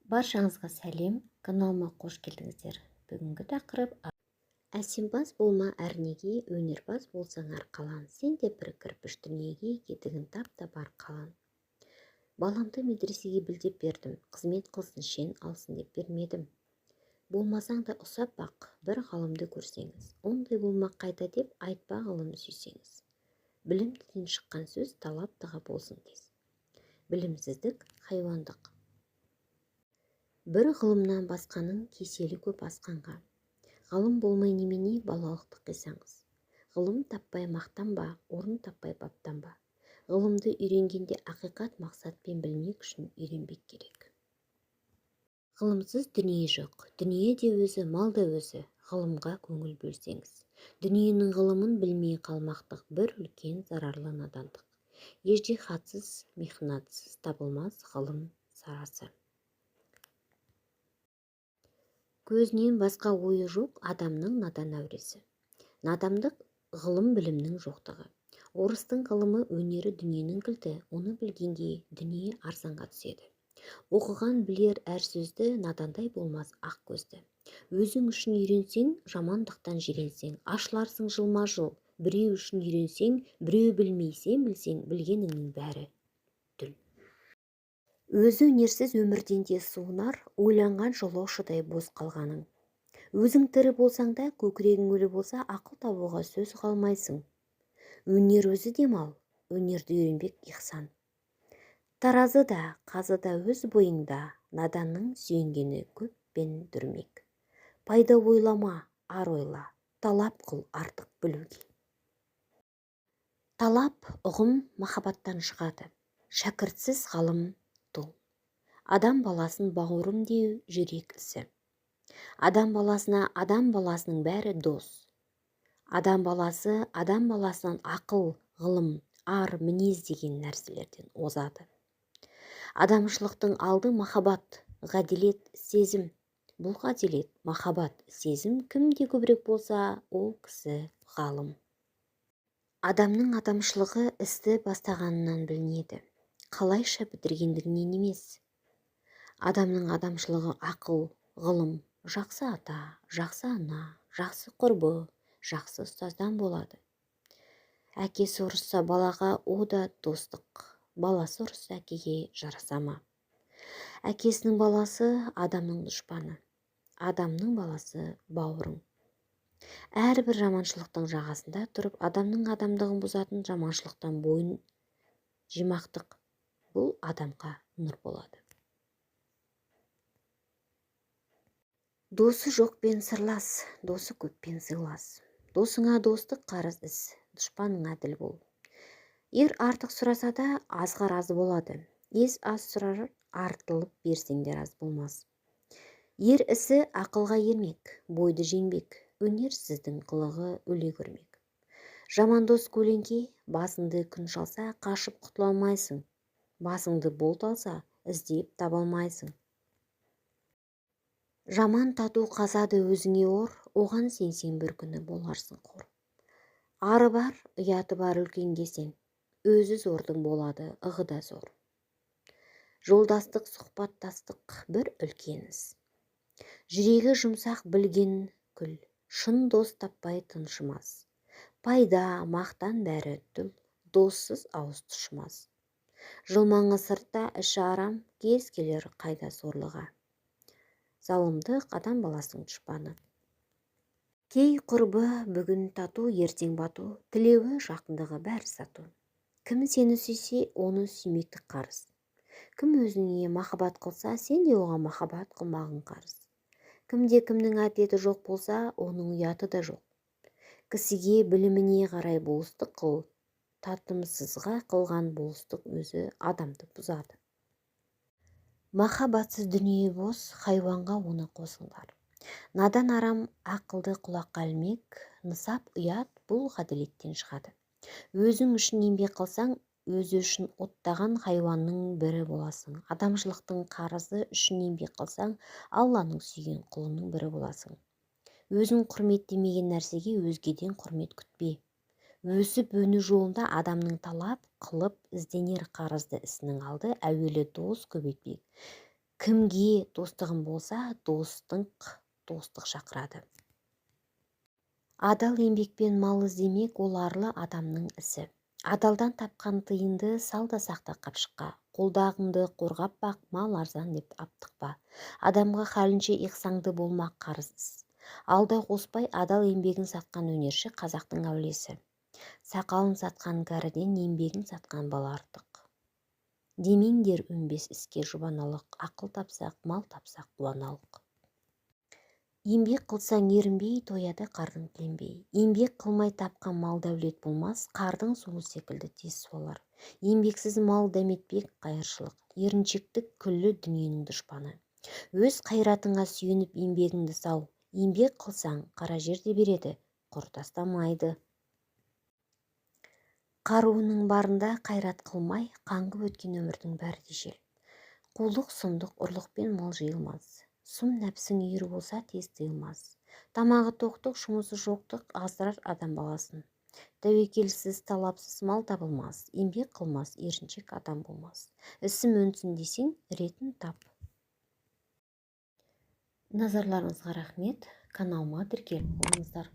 Баршаңызға сәлем, каналыма қош келдіңіздер. Бүгінгі тақырып әсембаз болма әрнеге, өнербаз болсаң арқалан, сен де бір кірпіш дүниеге, кетігін тап та бар қалан. Баламды медресеге білдеп бердім, қызмет қылсын шен алсын деп бермедім. Болмасаң да ұсап бақ, бір ғалымды көрсеңіз, ондай болмақ қайта деп айтпа ғылым сүйсеңіз. Білім тілден шыққан сөз талап тыға болсын тез. Білімсіздік хайуандық. Бір ғылымнан басқаның кеселі көп асқанға. Ғалым болмай немене балалықты қисаңыз. Ғылым таппай мақтанба, орын таппай баптанба. Ғылымды үйренгенде ақиқат мақсатпен білмек үшін үйренбек керек. Ғылымсыз дүние жоқ, дүние де өзі, мал да өзі. Ғылымға көңіл бөлсеңіз. Дүниенің ғылымын білмей қалмақтық бір үлкен зарарлы надандық. Еждихатсыз, михнатсыз табылмас ғылым сарасы. Көзінен басқа ойы жоқ адамның надан әуресі. Надамдық ғылым білімнің жоқтығы. Орыстың ғылымы өнері дүниенің кілті, оны білгенге дүние арзанға түседі. Оқыған білер әр сөзді, надандай болмас ақ көзді. Өзің үшін үйренсең, жамандықтан жиренсең, ашыларсың жылма-жыл. Біреу үшін үйренсең, біреу білмейсен білсең, білгеніңнің бәрі түл. Өзі өнерсіз өмірден де суынар, ойланған жолаушыдай бос қалғаның. Өзің тірі болсаң да, көкірегің өлі болса, ақыл табуға сөз қалмайсың. Өнер өзі демал, өнерді үйренбек ихсан. Таразы да, қазы да өз бойыңда, наданның сүйенгені көппен дүрмек. Пайда ойлама, ар ойла, талап қыл артық білуге. Талап, ұғым махаббаттан шығады, шәкіртсіз ғалым тұл. Адам баласын бауырым деу жүрек ісі. Адам баласына адам баласының бәрі дос. Адам баласынан ақыл, ғылым, ар, мінез деген нәрселерден озады. Адамшылықтың алды махаббат, ғадилет, сезім. Бұл ғадилет, махаббат, сезім кімде көбірек болса, ол кісі ғалым. Адамның адамшылығы істі бастағанынан білінеді. Қалайша бітіргендігінен емес. Адамның адамшылығы ақыл, ғылым, жақсы ата, жақсы ана, жақсы құрбы, жақсы ұстаздан болады. Әкесі ұрысса балаға, о да достық. Баласы ұрысса әкеге жараса ма? Әкесінің баласы адамның дұшпаны, адамның баласы бауырың. Әрбір жаманшылықтың жағасында тұрып, адамның адамдығын бұзатын жаманшылықтан бойын жимақтық. Бұл адамға нұр болады. Досы жоқпен сырлас, досы көппен сыйлас. Досыңа достық қарыз іс, дұшпаның әділ бол. Ер артық сұраса да азға разы болады. Ес аз сұрар, артылып берсеңдер аз болмас. Ер ісі ақылға ермек, бойды жеңбек. Өнер сіздің қылығы өле көрмек. Жаман дос көлеңке, басыңды күн шалса, қашып құтыла алмайсың. Басыңды бұлт алса, іздеп таба алмайсың. Жаман тату қазады өзіңе ор, оған сенсең бір күні боларсың қор. Ары бар, ұяты бар үлкенге сен, өзі зордың болады, ығы да зор. Жолдастық, сұхбаттастық бір үлкеніс. Жүрегі жұмсақ білген күл, шын дос таппай тыншымас. Пайда, мақтан бәрі түл, доссыз ауыз тұшымас. Жылмаңы сыртта іші арам, кез келер қайда сорлыға. Залымдық адам баласының дұшпаны. Кей құрбы бүгін тату, ертең бату, тілеуі жақындығы бәрі сату. Кім сені сүйсе, оны сүймектік қарыз. Кім өзіңе махаббат қылса, сен де оған махаббат қылмағың қарыз. Кімде кімнің әдеті жоқ болса, оның ұяты да жоқ. Кісіге біліміне қарай болыстық қыл, татымсызға қылған болыстық өзі адамды бұзады. Махаббатсыз дүние бос, хайуанға оны қосыңдар. Надан арам ақылды құлаққа ілмек, нысап ұят бұл ғаділеттен шығады. Өзің үшін еңбек қылсаң, өзі үшін оттаған хайуанның бірі боласың. Адамшылықтың қарызы үшін еңбек қылсаң, Алланың сүйген құлының бірі боласың. Өзің құрметтемеген нәрсеге өзгеден құрмет күтпе. Өсіп өну жолында адамның талап қылып ізденер қарызды ісінің алды әуелі дос көбейтпек. Кімге достығың болса, достық шақырады. Адал еңбекпен мал іздемек ол арлы адамның ісі. Адалдан тапқан тиынды сал да сақта қапшыққа. Қолдағыңды қорғап бақ, мал арзан деп аптықпа. Адамға халінше иқсаңды болмақ қарыз. Алда қоспай адал еңбегін сатқан өнерші қазақтың әулесі. Сақалын сатқан кәріден еңбегін сатқан бала артық. Демеңдер өнбес іске жұбаналық, ақыл тапсақ, мал тапсақ қуаналық. Еңбек қылсаң ерінбей, тояды қардың тіленбей. Еңбек қылмай тапқан мал дәулет болмас, қардың суы секілді тез суалар. Еңбексіз мал дәметпек қайыршылық, еріншектік күллі дүниенің дұшпаны. Өз қайратыңа сүйеніп еңбегіңді сау, еңбек қылсаң қара жерде береді, құр тастамайды. Қаруының барында қайрат қылмай, қаңғып өткен өмірдің бәрі де жел. Қулық, сұмдық, ұрлықпен мол жиылмас. Сұм нәпсің үйір болса тез тыйылмас. Тамағы тоқтық, жұмысы жоқтық аздырар адам баласын. Тәуекелсіз, талапсыз мал табылмас. Еңбек қылмас, еріншек адам болмас. Ісім өнсін десең, ретін тап. Назарларыңызға рахмет. Каналыма тіркеліп болыңыздар.